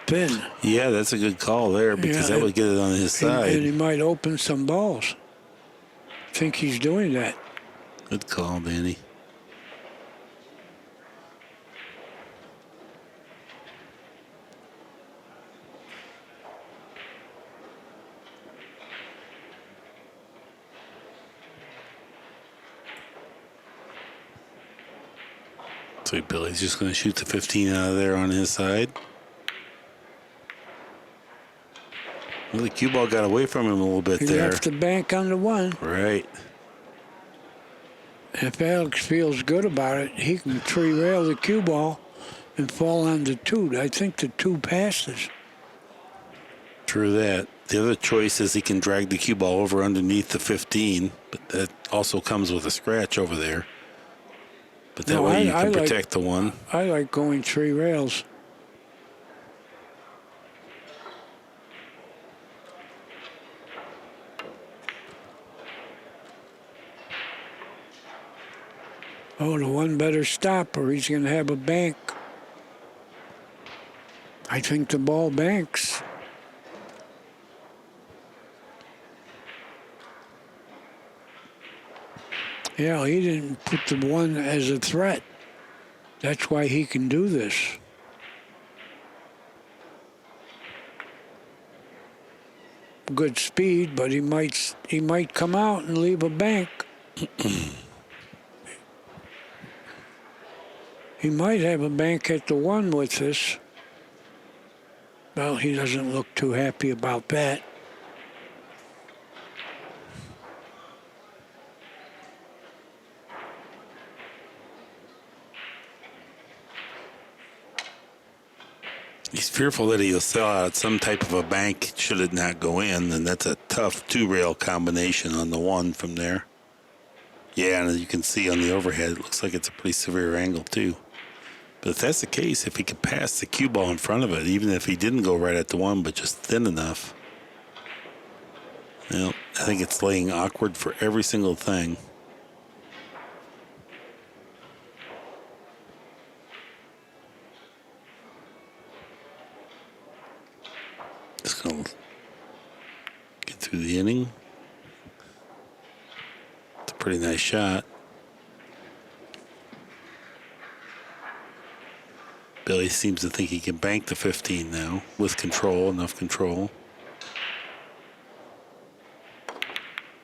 pin. Yeah, that's a good call there because that would get it on his side. And he might open some balls. I think he's doing that. Good call, Danny. So Billy's just going to shoot the 15 out of there on his side. Well, the cue ball got away from him a little bit He there. left the bank on the 1. Right. If Alex feels good about it, he can 3-rail the cue ball and fall on the 2. I think the 2 passes. True that. The other choice is he can drag the cue ball over underneath the 15, but that also comes with a scratch over there. But that way you can protect the 1. I like going 3 rails. Oh, the 1 better stop or he's going to have a bank. I think the ball banks. Yeah, he didn't put the 1 as a threat. That's why he can do this. Good speed, but he might come out and leave a bank. He might have a bank at the 1 with this. Well, he doesn't look too happy about that. He's fearful that he'll sell out some type of a bank should it not go in, and that's a tough two-rail combination on the one from there. Yeah, and as you can see on the overhead, it looks like it's a pretty severe angle too. But if that's the case, if he could pass the cue ball in front of it, even if he didn't go right at the one, but just thin enough, I think it's laying awkward for every single thing. Just going to get through the inning. It's a pretty nice shot. Billy seems to think he can bank the 15 now with control, enough control.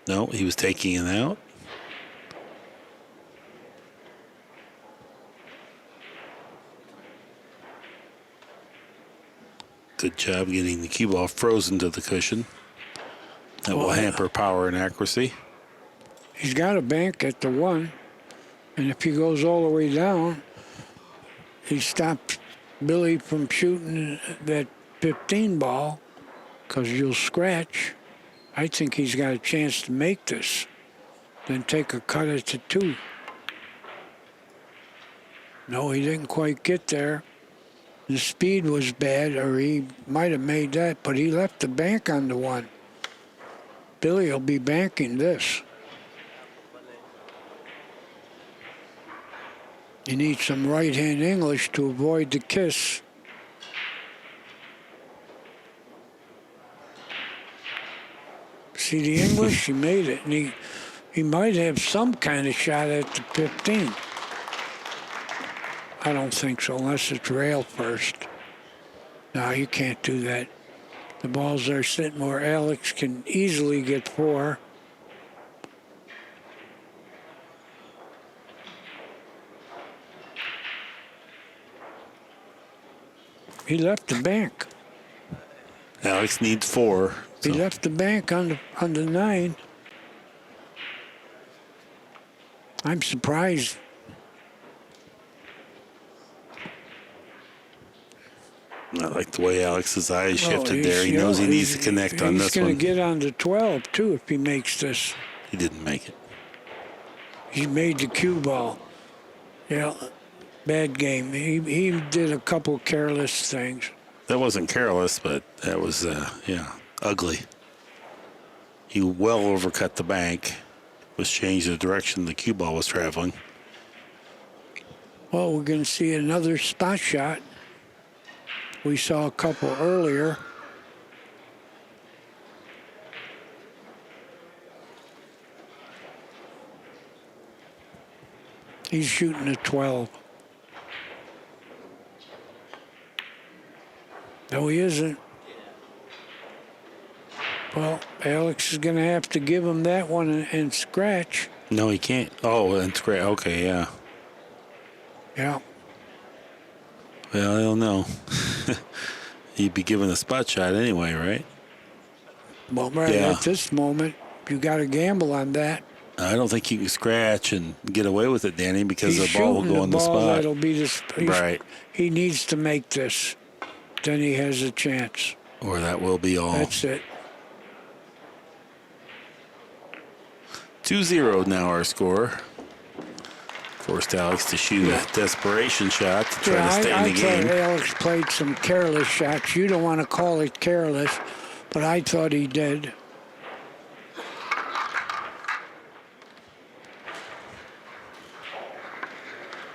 No, he was taking it out. Good job getting the cue ball frozen to the cushion. That will hamper power and accuracy. He's got a bank at the one, and if he goes all the way down, he stopped Billy from shooting that 15 ball because you'll scratch. I think he's got a chance to make this, then take a cut at the 2. No, he didn't quite get there. The speed was bad, or he might have made that, but he left the bank on the 1. Billy will be banking this. You need some right-hand English to avoid the kiss. See the English? He made it. And he might have some kind of shot at the 15. I don't think so, unless it's rail first. No, you can't do that. The balls are sitting where Alex can easily get 4. He left the bank. Alex needs 4. He left the bank on the 9. I'm surprised. I like the way Alex's eyes shifted there. He knows he needs to connect on this one. He's going to get on to 12, too, if he makes this. He didn't make it. He made the cue ball. Yeah, bad game. He did a couple careless things. That wasn't careless, but that was, ugly. He well overcut the bank, was changed the direction the cue ball was traveling. Well, we're going to see another spot shot. We saw a couple earlier. He's shooting a 12. No, he isn't. Well, Alex is going to have to give him that one and scratch. No, he can't. Oh, and scratch. Okay, yeah. Yeah. Well, I don't know. He'd be given a spot shot anyway, right? Well, right at this moment, you got to gamble on that. I don't think you can scratch and get away with it, Danny, because He's the ball will go on the spot. That'll be this. Right. He needs to make this. Then he has a chance. Or that will be all. That's it. 2-0 now our score. Forced Alex to shoot a desperation shot to try to stay in the game. I thought Alex played some careless shots. You don't want to call it careless, but I thought he did.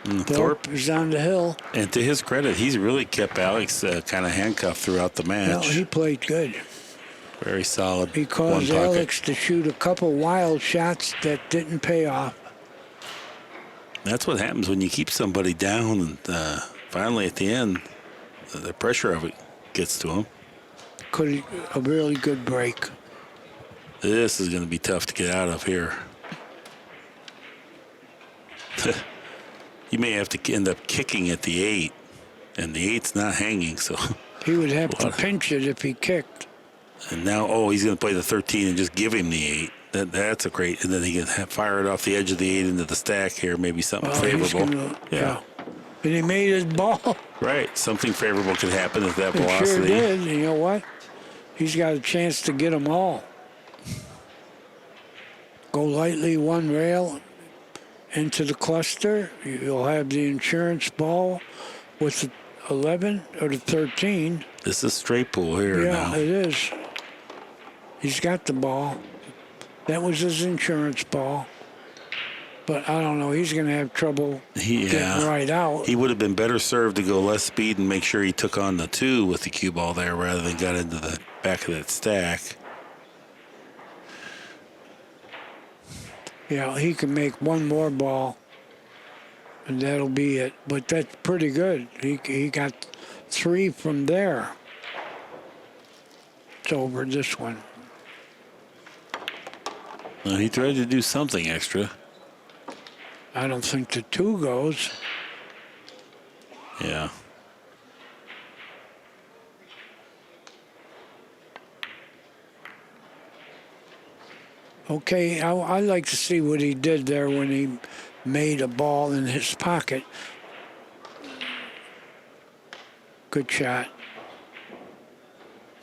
Thorpe is on the hill. And to his credit, he's really kept Alex kind of handcuffed throughout the match. Well, he played good. Very solid. He caused Alex to shoot a couple wild shots that didn't pay off. That's what happens when you keep somebody down, and finally at the end, the pressure of it gets to him. A really good break. This is going to be tough to get out of here. You may have to end up kicking at the 8, and the 8's not hanging, so He would have to pinch it if he kicked. And now, he's going to play the 13 and just give him the 8. That's a great, and then he can fire it off the edge of the 8 into the stack here, maybe something favorable. Yeah. And he made his ball. Right, something favorable could happen at that It velocity. sure did. You know what? He's got a chance to get them all. Go lightly one rail into the cluster. You'll have the insurance ball with the 11 or the 13. This is straight pool here now. Yeah, it is. He's got the ball. That was his insurance ball. But I don't know. He's going to have trouble getting right out. He would have been better served to go less speed and make sure he took on the 2 with the cue ball there rather than got into the back of that stack. Yeah, he can make one more ball, and that'll be it. But that's pretty good. He got 3 from there. It's over this one. Well, he tried to do something extra. I don't think the 2 goes. Yeah. Okay, I like to see what he did there when he made a ball in his pocket. Good shot.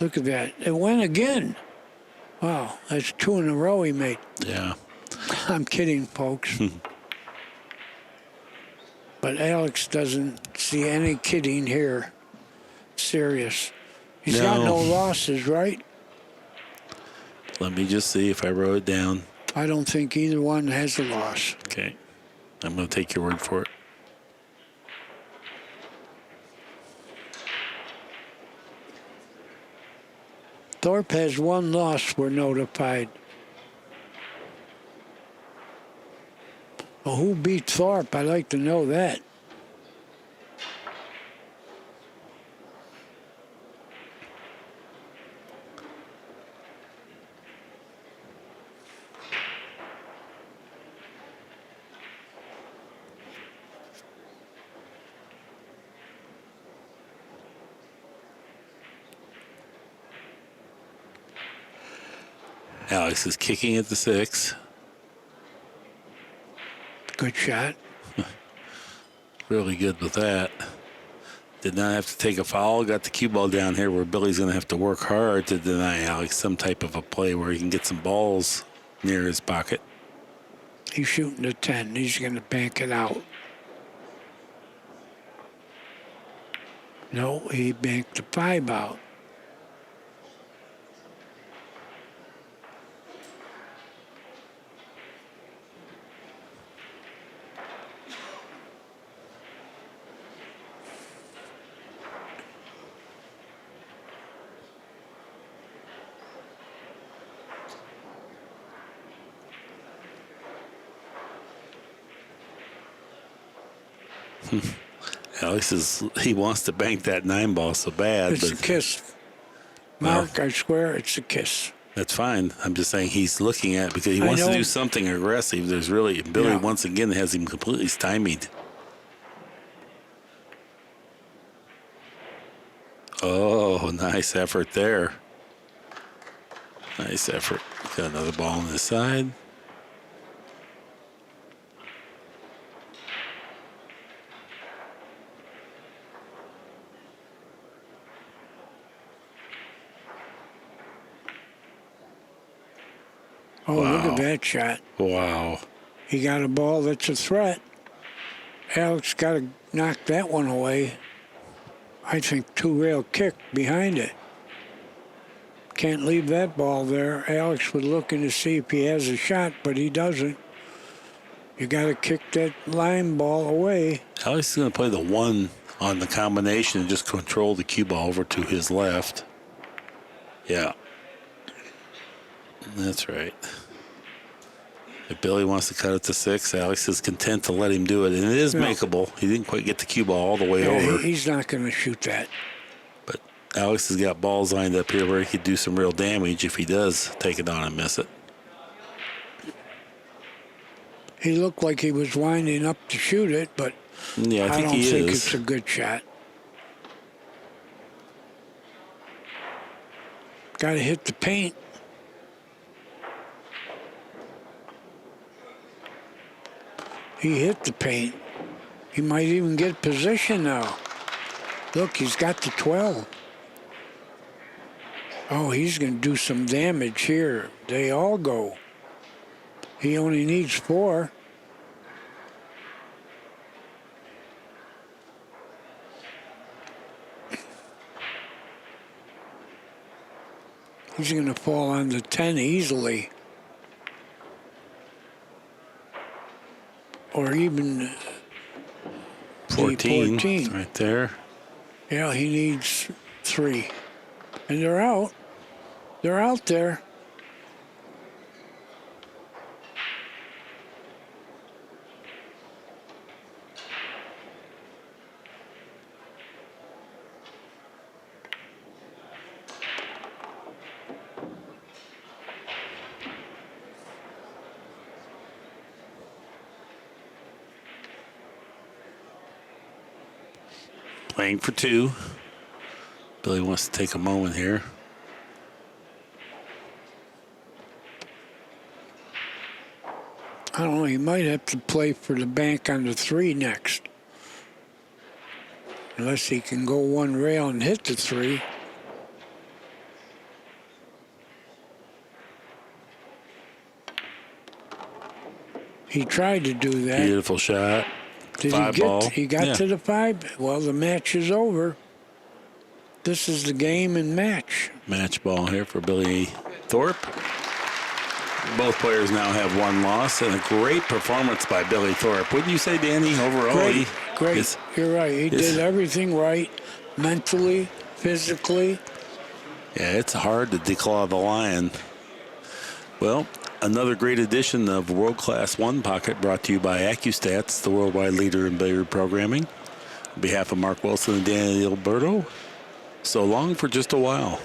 Look at that. It went again. Wow, that's 2 in a row he made. Yeah. I'm kidding, folks. But Alex doesn't see any kidding here. Serious. He's got no losses, right? Let me just see if I wrote it down. I don't think either one has a loss. Okay. I'm going to take your word for it. Thorpe has 1 loss, we're notified. Well, who beat Thorpe? I'd like to know that. Alex is kicking at the 6. Good shot. Really good with that. Did not have to take a foul. Got the cue ball down here where Billy's going to have to work hard to deny Alex some type of a play where he can get some balls near his pocket. He's shooting a 10. He's going to bank it out. No, he banked the 5 out. Alex he wants to bank that 9 ball so bad. It's a kiss. Mark, I swear it's a kiss. That's fine. I'm just saying he's looking at it because he wants to do something aggressive. There's really, Billy once again has him completely stymied. Oh, nice effort there. Nice effort. Got another ball on this side. Oh, look at that shot. Wow. He got a ball that's a threat. Alex got to knock that one away. I think 2-rail kick behind it. Can't leave that ball there. Alex was looking to see if he has a shot, but he doesn't. You got to kick that line ball away. Alex is going to play the 1 on the combination and just control the cue ball over to his left. Yeah. That's right. If Billy wants to cut it to 6, Alex is content to let him do it. And it is makeable. He didn't quite get the cue ball all the way over. He's not going to shoot that. But Alex has got balls lined up here where he could do some real damage if he does take it on and miss it. He looked like he was winding up to shoot it, but yeah, I don't think think it's a good shot. Got to hit the paint. He hit the paint. He might even get position now. Look, he's got the 12. Oh, he's going to do some damage here. They all go. He only needs 4. He's going to fall on the 10 easily. Or even 14, 14. right there. Yeah, he needs 3. And they're out. They're out there. Playing for 2. Billy wants to take a moment here. I don't know, he might have to play for the bank on the 3 next. Unless he can go one rail and hit the 3. He tried to do that. Beautiful shot. Did 5 he get? ball. He got Yeah. to the 5. Well, the match is over. This is the game and match. Match ball here for Billy Thorpe. Both players now have 1 loss, and a great performance by Billy Thorpe. Wouldn't you say, Danny? Overall, Great, great. is- You're right. He did everything right, mentally, physically. Yeah, it's hard to declaw the lion. Well, another great edition of World Class One Pocket brought to you by ACCUSTATS, the worldwide leader in billiard programming. On behalf of Mark Wilson and Danny Diliberto, so long for just a while.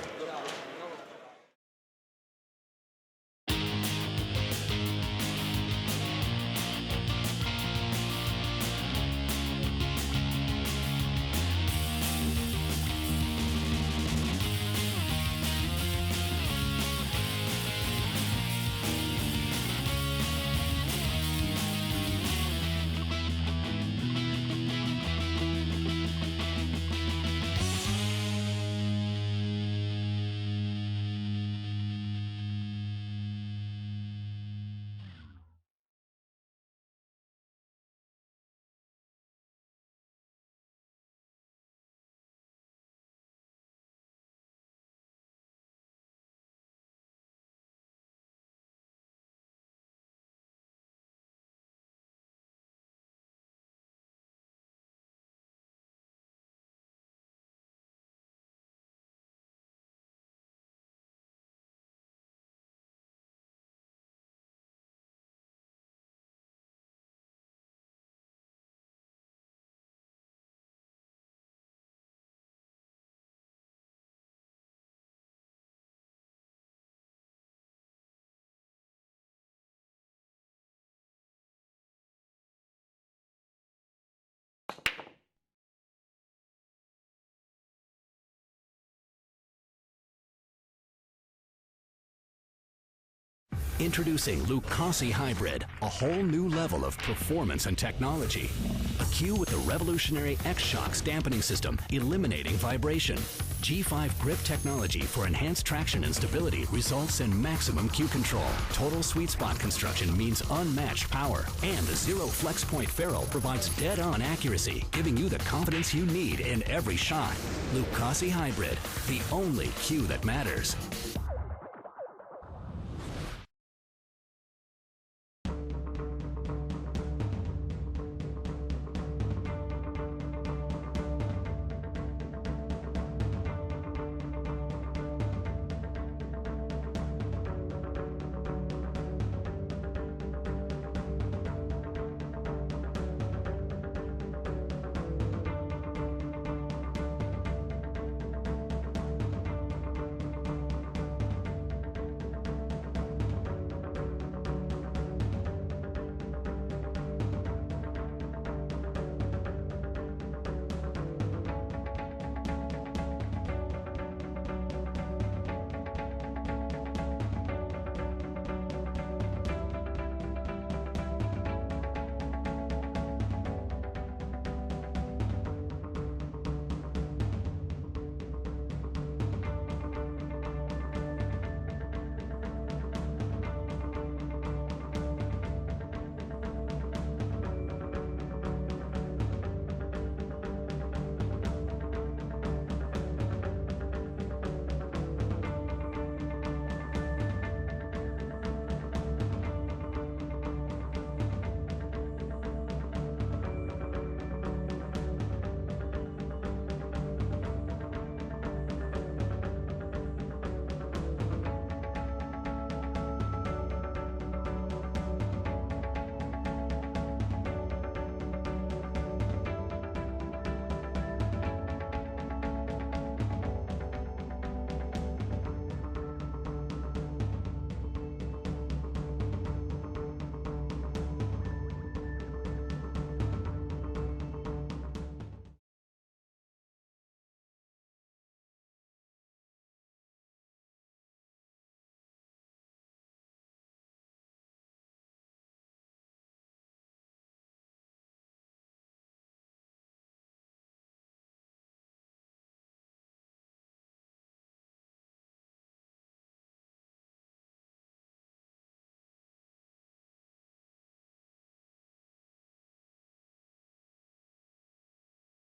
Introducing Lucasi Hybrid, a whole new level of performance and technology. A cue with the revolutionary X-Shocks dampening system, eliminating vibration. G5 grip technology for enhanced traction and stability results in maximum cue control. Total sweet spot construction means unmatched power. And the Zero Flex Point ferrule provides dead-on accuracy, giving you the confidence you need in every shot. Lucasi Hybrid, the only cue that matters.